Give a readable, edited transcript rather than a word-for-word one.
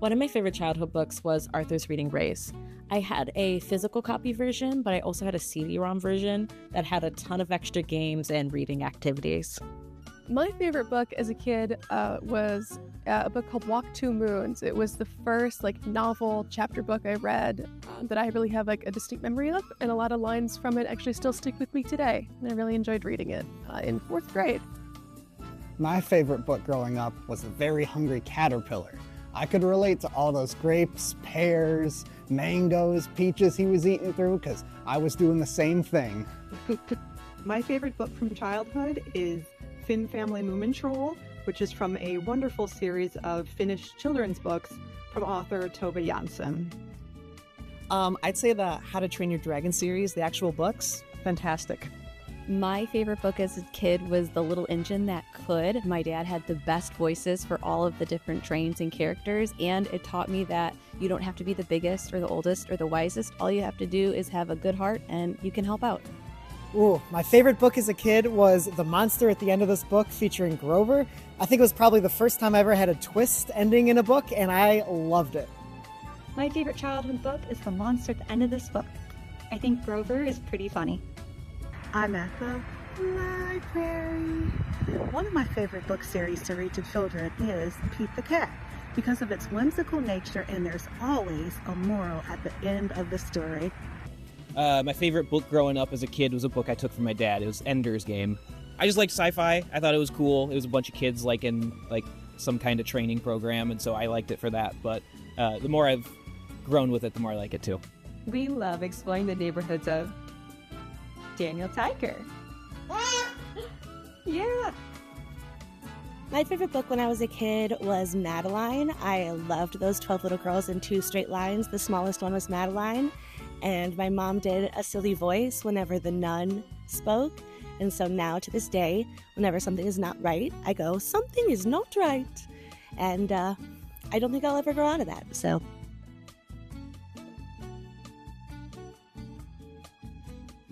One of my favorite childhood books was Arthur's Reading Race. I had a physical copy version, but I also had a CD-ROM version that had a ton of extra games and reading activities. My favorite book as a kid was a book called Walk Two Moons. It was the first novel chapter book I read that I really have a distinct memory of, and a lot of lines from it actually still stick with me today. And I really enjoyed reading it in 4th grade. My favorite book growing up was The Very Hungry Caterpillar. I could relate to all those grapes, pears, mangoes, peaches he was eating through because I was doing the same thing. My favorite book from childhood is Finn Family Moomin Troll, which is from a wonderful series of Finnish children's books from author Tove Jansson. I'd say the How to Train Your Dragon series, the actual books, fantastic. My favorite book as a kid was The Little Engine That Could. My dad had the best voices for all of the different trains and characters, and it taught me that you don't have to be the biggest or the oldest or the wisest. All you have to do is have a good heart and you can help out. Ooh, my favorite book as a kid was The Monster at the End of This Book featuring Grover. I think it was probably the first time I ever had a twist ending in a book, and I loved it. My favorite childhood book is The Monster at the End of This Book. I think Grover is pretty funny. I'm at the library. One of my favorite book series to read to children is Pete the Cat because of its whimsical nature, and there's always a moral at the end of the story. My favorite book growing up as a kid was a book I took from my dad. It was Ender's Game. I just liked sci-fi. I thought it was cool. It was a bunch of kids in some kind of training program, and so I liked it for that. But the more I've grown with it, the more I like it too. We love exploring the neighborhoods of Daniel Tiger. Yeah. My favorite book when I was a kid was Madeline. I loved those 12 little girls in 2 straight lines. The smallest one was Madeline. And my mom did a silly voice whenever the nun spoke. And so now to this day, whenever something is not right, I go, something is not right. And I don't think I'll ever grow out of that. So